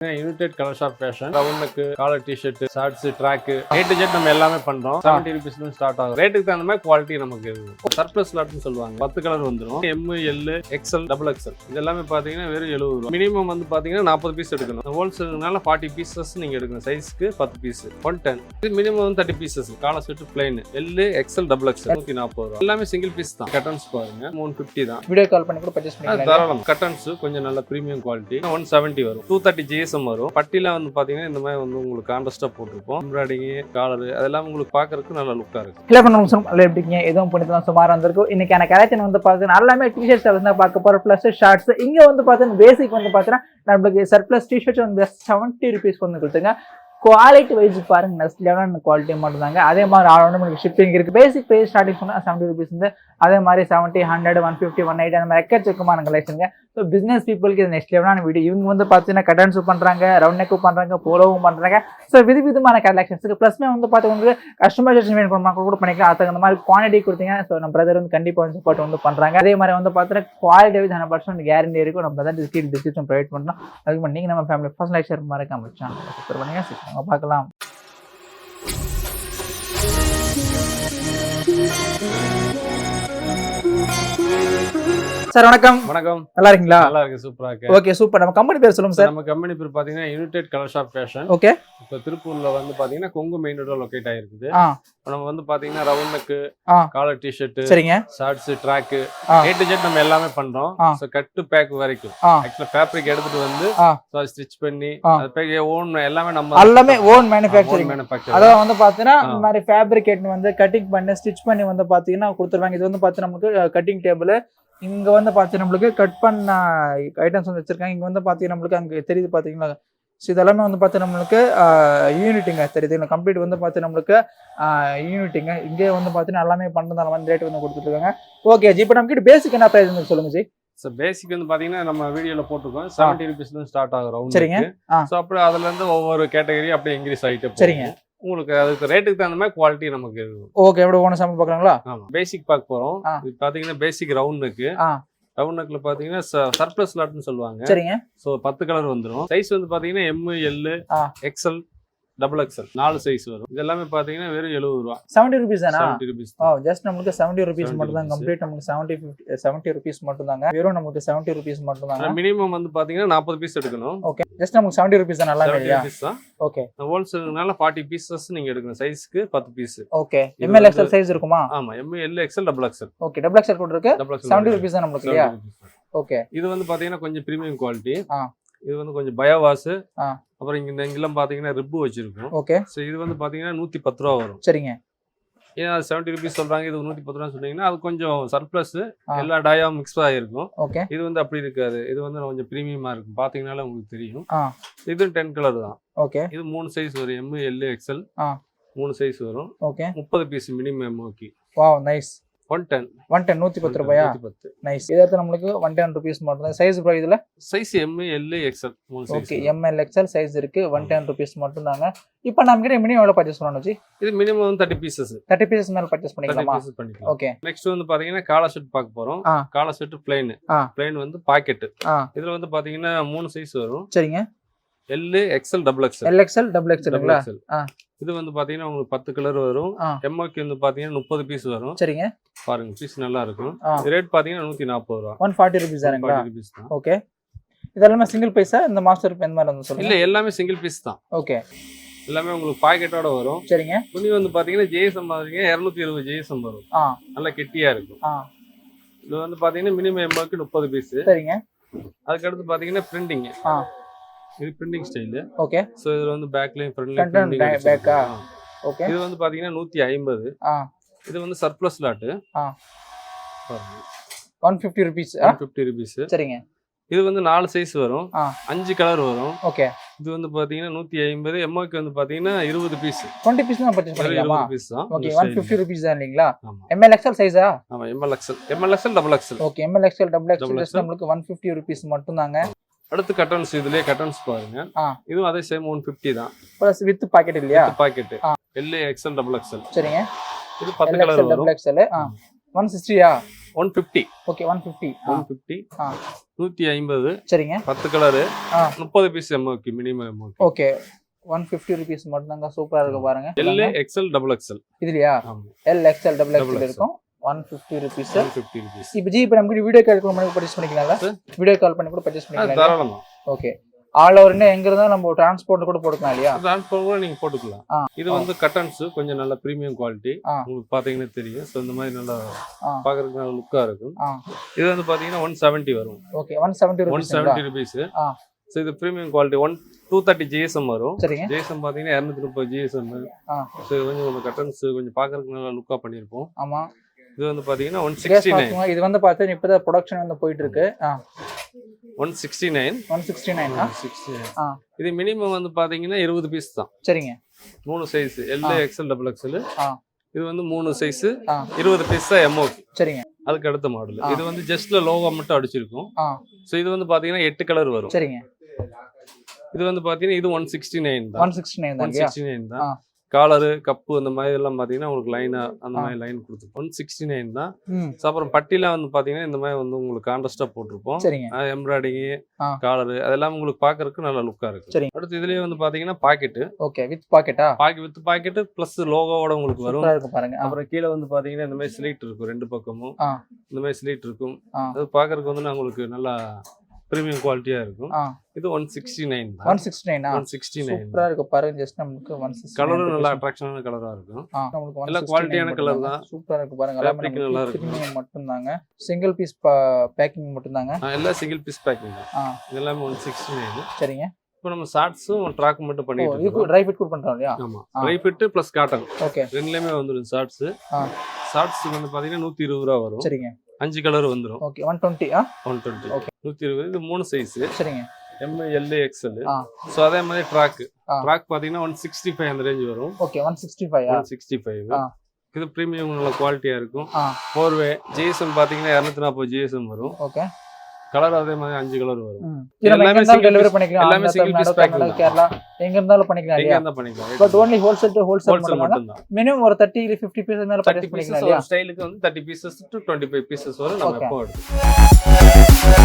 United colour shop fashion ரவுண்டுக்கு collar T-shirt shorts track A to Z நம்ம எல்லாமே பண்றோம் 70 rupeesல ஸ்டார்ட் ஆகும் ரேட்டுக்கு தகுந்த மாதிரி குவாலிட்டி நமக்கு இருக்கும் சர்ப்ளஸ் லாட்னு சொல்லுவாங்க 10 கலர் வந்துரும் M L XL XXL இது எல்லாமே பாத்தீங்கன்னா வெறும் 70 ரூபாய் மினிமம் வந்து பாத்தீங்கன்னா 40 பீஸ் எடுக்கணும் ஹோல்சேல்னால 40 பீசஸ் நீங்க எடுக்கணும் சைஸ்க்கு 10 பீஸ் 110 இது minimum 30 pieces collar set plain L XL XXL 140 ரூபாய் எல்லாமே சிங்கிள் பீஸ் தான் கட்டன்ஸ் பாருங்க 350 தான் வீடியோ கால் பண்ணி கூட பர்சேஸ் பண்ணிக்கலாம் தாராளம் கட்டன்ஸ் கொஞ்சம் நல்ல பிரீமியம் குவாலிட்டி 170 வரும் 230 GSM வரும் பட்டில வந்து பாத்தீங்கன்னா இந்த மாதிரி வந்து உங்களுக்கு கான்ட்ராஸ்டா போட்டுருப்போம் எம்ப்ராய்டிங் காலர் அதெல்லாம் உங்களுக்கு பாக்குறதுக்கு நல்ல லுக்கா இருக்கு இல்ல நிமிஷம் நல்லா எப்படிங்க எதுவும் பண்ணிக்கலாம் சுமாரா இருந்திருக்கும் இன்னைக்கான கலெக்ஷன் வந்து பாத்தீங்கன்னா எல்லாமே டிஷர்ட்ஸ் வந்து பார்க்க போற பிளஸ் ஷார்ட்ஸ் இங்க வந்து பாத்தீங்கன்னா பேசிக் வந்து பாத்தீங்கன்னா நம்மளுக்கு சர்ப்ளஸ் டிஷர்ட்ஸ் வந்து 70 rupees வந்து கொடுத்துங்க குவாலிட்டி வைஸ் பாருங்க நெஸ்ட்லியான குவாலிட்டி மட்டும் தாங்க அதே மாதிரி ஆல்ரெடி ஷிப்பிங் இருக்கு பேசிக் பிரைஸ் ஸ்டார்டிங் சொன்னா 70 rupees வந்து அதே மாதிரி 70 100 150 180 அந்த மாதிரி எக்கச்சக்கமான கலெக்ஷனுங்க ஸோ பிசினஸ் பீப்புளுக்கு இது நெக்ஸ்ட் லெவலான வீடியோ இவங்க வந்து பார்த்தீங்கன்னா கட்டன்ஸ் பண்றாங்க ரவுண்ட் நெக்கும் பண்றாங்க போலோவும் பண்றாங்க ஸோ விதமான கலெக்ஷன்ஸுக்கு ப்ளஸ்மே வந்து பார்த்தீங்கன்னா கஸ்டமைசேஷன் வேணும் பண்ணால் கூட பண்ணிக்கலாம் அதுக்கு அந்த மாதிரி குவான்டிட்டி கொடுத்தீங்க ஸோ நம்ம பிரதர் வந்து கண்டிப்பாக வந்து சப்போர்ட் வந்து பண்றாங்க அதே மாதிரி வந்து பார்த்தீங்கன்னா குவாலிட்டி வைஸ் 100% கேரண்டி இருக்கும் நம்ம பிரதர் டிஸ்கிரிப்ஷன் ப்ரொவைட் பண்ணலாம் அதுக்கு மாதிரி நீங்கள் நம்ம ஃபேமிலி ஃபர்ஸ்ட் லைக் ஷேர் மறக்காம சேனல் சப்ஸ்கிரைப் பண்ணுங்க பார்க்கலாம் சார் வணக்கம் வணக்கம் நல்லா இருக்கீங்களா நல்லா இருக்கு சூப்பரா இருக்கு ஓகே சூப்பர் நம்ம கம்பெனி பேர் சொல்லுங்க சார் நம்ம கம்பெனி பேர் பாத்தீங்கன்னா United colour shop fashion okay இப்போ திருப்பூர்ல வந்து பாத்தீங்கன்னா கொங்கு மெயின் ரோட்ல லொகேட் ஆயிருக்குது நம்ம வந்து பாத்தீங்கன்னா ரவுண்டுக்கு காலர் டிஷர்ட் சரிங்க shorts track A to Z நம்ம எல்லாமே பண்றோம் சோ கட் பேக் வரைக்கும் ஆக்சுவலா ஃபேப்ரிக் எடுத்துட்டு வந்து ஸ்டிட்ச் பண்ணி அது பேக் ஓன் எல்லாமே நம்ம எல்லாமே ஓன் மேனுஃபேக்சரிங் அத வந்து பாத்தீங்கன்னா இந்த மாதிரி ஃபேப்ரிகேட் வந்து கட்டிங் பண்ணி ஸ்டிட்ச் பண்ணி வந்து பாத்தீங்கன்னா கொடுத்துருவாங்க இது வந்து பாத்தீங்கன்னா நமக்கு கட்டிங் டேபிள் இங்க வந்து பாத்தீங்கன்னா நம்மளுக்கு கட் பண்ண ஐட்டம்ஸ் வந்து வச்சிருக்காங்க இங்க வந்து பாத்தீங்கன்னா நம்மளுக்கு அங்க தெரியுது பாத்தீங்களா இதெல்லாமே வந்து பார்த்தீங்கன்னா நம்மளுக்கு யூனிட்டுங்க தெரியுது கம்ப்ளீட் வந்து பார்த்தீங்கன்னா நம்மளுக்கு யூனிட்டுங்க இங்கே வந்து பார்த்தீங்கன்னா எல்லாமே பண்ணுறதால வந்து ரேட் வந்து கொடுத்துருக்காங்க ஓகே ஜி இப்போ நம்ம கிட்ட பேசிக் என்ன ப்ரைஸ் சொல்லுங்க ஜி ஸோ பேசிக் வந்து பார்த்தீங்கன்னா நம்ம வீடியோவில் போட்டிருக்கோம் 70 rupeesல ஸ்டார்ட் ஆகும் சரிங்க ஸோ அப்புறம் அதுல இருந்து ஒவ்வொரு கேட்டகரி அப்படியே இன்க்ரீஸ் ஆகிட்டு சரிங்க உங்களுக்கு அதுக்கு ரேட்டுக்கு தகுந்த மாதிரி குவாலிட்டி நமக்கு இருக்கும் ஓகே எப்படி ஓன சாம்பிள் பார்க்கலாங்களா ஆமாம் பேசிக் பார்க்க போகிறோம் இது பார்த்தீங்கன்னா பேசிக் ரவுண்டுக்கு ரவுண்ட் நெக்ல பாத்தீங்கன்னா சர்ப்ளஸ் லாட்னு சொல்லுவாங்க சரிங்க சோ 10 கலர் வந்துரும் சைஸ் வந்து பாத்தீங்கன்னா M L XL XXL 4 size வரும் இது எல்லாமே பாத்தீங்கன்னா வெறும் 70 ரூபாய் 70 rupees தானா 70 rupees ஜஸ்ட் நமக்கு 70 rupees மட்டும் தான் கம்ப்ளீட் நமக்கு 70 rupees மட்டும் தாங்க வெறும் நமக்கு 70 rupees மட்டும் தாங்க மினிமம் வந்து பாத்தீங்கன்னா 40 பீஸ் எடுக்கணும் ஓகே ஜஸ்ட் நமக்கு 70 rupees தான் நல்லா இல்லையா 70 பீஸ் தான் ஓகே ஹோல்சேல்னால 40 பீசஸ் நீங்க எடுக்கணும் சைஸ்க்கு 10 piece okay M L XL size இருக்குமா ஆமா M L XL XXL okay XXL கூட இருக்கு 70 rupees தான் நமக்கு இல்லையா ஓகே இது வந்து பாத்தீங்கன்னா கொஞ்சம் பிரீமியம் குவாலிட்டி இது வந்து கொஞ்சம் பயோவாஸ் அப்புறம் இங்கெல்லாம் பாத்தீங்கன்னா ரிப்பு வச்சிருக்கோம் ஓகே சோ இது வந்து பாத்தீங்கன்னா 110 ரூபா வரும் சரிங்க ஏன்னா 70 rupees சொல்றாங்க இது 110 ரூபா சொன்னீங்கன்னா அது கொஞ்சம் சர்ப்ளஸ் எல்லா டயாவும் மிக்ஸ் ஆகிருக்கும் ஓகே இது வந்து அப்படி இருக்காது இது வந்து கொஞ்சம் பிரீமியமா இருக்கும் பாத்தீங்கன்னால உங்களுக்கு தெரியும் இது 10 கலர் தான் ஓகே இது 3 சைஸ் வரும் M L XL 3 சைஸ் வரும் okay 30 piece minimum okay wow nice 110 110 ரூபாயா நைஸ் இதற்கு நமக்கு 110 rupees மட்டும் தான் சைஸ் ப்ரோ இதுல size M L XL 3 size okay M L XL size இருக்கு 110 rupees மட்டும் தாங்க இப்போ நாம கிட்ட மினிமம் எவ்வளவு பர்சேஸ் பண்ணனும் ஜி இது மினிமம் 30 பீசஸ் மேல பர்சேஸ் பண்ணிக்கலாமா ஓகே நெக்ஸ்ட் வந்து பாத்தீங்கன்னா காலர் செட் பார்க்க போறோம் காலர் செட் பிளைன் வந்து பாக்கெட் இதுல வந்து பாத்தீங்கன்னா 3 சைஸ் வரும் சரிங்க L XL XXL இது வந்து பாத்தீங்கன்னா உங்களுக்கு 10 கலர் வரும் எம்ஓக்கு வந்து பாத்தீங்கன்னா 30 பீஸ் வரும் சரிங்க பாருங்க பீஸ் நல்லா இருக்கும் ரேட் பாத்தீங்கன்னா 140 ரூபாய் 140 rupees தானங்களா ஓகே இதெல்லாம் சிங்கிள் பீஸா இந்த மாஸ்டர் பென் மாதிரி வந்து சொல்லுங்க இல்ல எல்லாமே சிங்கிள் பீஸ் தான் ஓகே எல்லாமே உங்களுக்கு பாக்கெட்டோட வரும் சரிங்க துணி வந்து பாத்தீங்கன்னா JSM மாதிரிங்க 220 JSM வரும் நல்லா கெட்டியா இருக்கும் இது வந்து பாத்தீங்கன்னா மினிமம் எம்ஓக்கு 30 பீஸ் சரிங்க அதுக்கு அடுத்து பாத்தீங்கன்னா பிரிண்டிங் இது பிரிண்டிங் ஸ்டைல் ஓகே சோ இதுல வந்து பேக்லயும் ஃப்ரண்ட்லயும் பிரிண்டிங் பேக்கா ஓகே இது வந்து பாத்தீங்கன்னா 150 இது வந்து சர்ப்ளஸ் லாட் 150 rupees சரிங்க இது வந்து 4 சைஸ் வரும் 5 கலர் வரும் ஓகே இது வந்து பாத்தீங்கன்னா 150 எம்ஓக்கு வந்து பாத்தீங்கன்னா 20 பீஸ் 20 பீஸ் தான் பர்சேஸ் பண்ணிக்கலாமா 20 பீஸ் தான் ஓகே 150 rupees தான் இல்லீங்களா ML XL சைஸா ஆமா ML XL XXL okay ML XL XXL நமக்கு 150 rupees மட்டும் தாங்க அடுத்து கட்டன்ஸ் இதுலயே கட்டன்ஸ் பாருங்க இதுவும் அதே சேம் 150 தான் பிளஸ் வித் பாக்கெட் இல்லையா பாக்கெட் L XL XXL சரிங்க இது 10 கலர் வரும் XL 160யா 150. ஓகே 150. 150. 150. சரிங்க. 10 colour 30 piece MOQ minimum MOQ. Okay 150 rupees மட்டும் தாங்க. சூப்பரா இருக்கு பாருங்க. L XL double XL. இதுலயா? L XL double XL இருக்கும். 150 rupees. 150 rupees. இப்போ ஜி இப்போ நமக்கு வீடியோ கால் பண்ணி பர்ச்சேஸ் பண்ணிக்கலாம்ல? வீடியோ கால் பண்ணி கூட பர்ச்சேஸ் பண்ணிக்கலாம். தாராளமா. ஓகே. ஆல் ஓவர் எங்க இருந்தாலும் நம்ம டிரான்ஸ்போர்ட் கூட போட்டுக்கலாம் இல்லையா? டிரான்ஸ்போர்ட் கூட நீங்க போட்டுக்கலாம். இது வந்து கட்டன்ஸ் கொஞ்சம் நல்ல பிரீமியம் குவாலிட்டி. உங்களுக்கு பாத்தீங்கன்னா தெரியும். சோ இந்த மாதிரி நல்லா பாக்குறதுக்கு நல்ல லுக்கா இருக்கும். இது வந்து பாத்தீங்கன்னா 170 வரும். Okay 170 rupees. சோ இது பிரீமியம் குவாலிட்டி 230 GSM வரும். GSM பாத்தீங்கன்னா 230 GSM. சோ இது கொஞ்சம் கட்டன்ஸ் கொஞ்சம் பாக்குறதுக்கு நல்லா லுக்கா பண்ணிருப்போம். ஆமா. இது வந்து பாத்தீங்கன்னா 169. இது வந்து பார்த்தா இப்போதான் ப்ரொடக்ஷன் வந்து போயிட்டு இருக்கு. 169. இது மினிமம் வந்து பாத்தீங்கன்னா 20 பீஸ் தான். சரிங்க. 3 size L XL double XL. இது வந்து 3 சைஸ் 20 பீஸ் தான் எம்ஓகி. சரிங்க. அதுக்கு அடுத்த மாடல். இது வந்து ஜஸ்ட்ல லோகோ மட்டும் அடிச்சிருக்கும். சோ இது வந்து பாத்தீங்கன்னா 8 கலர் வரும். சரிங்க. இது வந்து பாத்தீங்கன்னா இது 169 தான். 169 தான். காலரு கப்பு அந்த மாதிரி எல்லாம் பாத்தீங்கன்னா உங்களுக்கு லைனா அந்த மாதிரி லைன் கொடுத்துருப்போம். 169 தான். அப்புறம் பட்டியில வந்து பாத்தீங்கன்னா இந்த மாதிரி வந்து உங்களுக்கு கான்ட்ராஸ்டா போட்டிருப்போம். எம்ப்ராய்டிங் காலரு அதெல்லாம் உங்களுக்கு பாக்குறதுக்கு நல்ல லுக்கா இருக்கு. அடுத்து இதுலயே வந்து பாத்தீங்கன்னா பாக்கெட். ஓகே வித் பாக்கெட்டா? வித் பாக்கெட் பிளஸ் லோகோவோட உங்களுக்கு வரும். அப்புறம் கீழே வந்து பாத்தீங்கன்னா இந்த மாதிரி ஸ்லீட் இருக்கும். ரெண்டு பக்கமும் இந்த மாதிரி ஸ்லீட் இருக்கும். அது பாக்குறதுக்கு வந்து உங்களுக்கு நல்லா பிரீமியம் குவாலிட்டியா இருக்கும். இது 169 தான். 169 சூப்பரா இருக்கு பாருங்க. ஜஸ்ட் நமக்கு 169 கலரும் நல்ல அட்ராக்ஷனான கலரா இருக்கும். நமக்கு நல்ல குவாலிட்டியான கலர் தான். சூப்பரா இருக்கு பாருங்க. எல்லாமே நல்லா இருக்கு. பிரீமியம் மட்டும் தாங்க. சிங்கிள் பீஸ் பேக்கிங் மட்டும் தாங்க. எல்லாம் சிங்கிள் பீஸ் பேக்கிங் தான். இதெல்லாம் 169. சரிங்க. இப்போ நம்ம ஷார்ட்ஸும் ட்ராக் மட்டும் பண்ணிட்டு இருக்கோம். ட்ரை ஃபிட் கூட பண்றோம் இல்லையா? ஆமா. Dry fit plus cotton. Okay. ரெண்டுலயுமே வந்துரும் ஷார்ட்ஸ். ஷார்ட்ஸ் வந்து பாத்தீங்கன்னா 120 ரூபாய் வரும். சரிங்க. 5 கலர் வந்துரும். ஓகே 120. 120. ஓகே 120. இது 3 சைஸ். சரிங்க. M L XL. சோ அதே மாதிரி ட்ராக் பாத்தீங்கன்னா 165 அந்த ரேஞ்ச் வரும். ஓகே 165. இது பிரீமியம் நல்ல குவாலிட்டியா இருக்கும். 4-way GSM பாத்தீங்கன்னா 240 GSM வரும். ஓகே. கலர் அதே மாதிரி 5 கலர் வரும். எல்லாமே டெலிவரி பண்ணிக்கலாம். எல்லாமே சிங்கிள் பீஸ் பேக்கிங். கேரளா எங்க இருந்தாலும் பண்ணிக்கலாம் இல்லையா? எங்க இருந்தாலும் பண்ணிக்கலாம். But only wholesale to wholesale மட்டும் தான். மினிமம் ஒரு 30 இல்ல 50 பீஸ் மேல பர்ச்சேஸ் பண்ணிக்கலாம் இல்லையா? ஸ்டைலுக்கு வந்து 30 பீசஸ் to 25 பீசஸ் வரை நம்ம எப்போ எடுத்துக்கலாம்.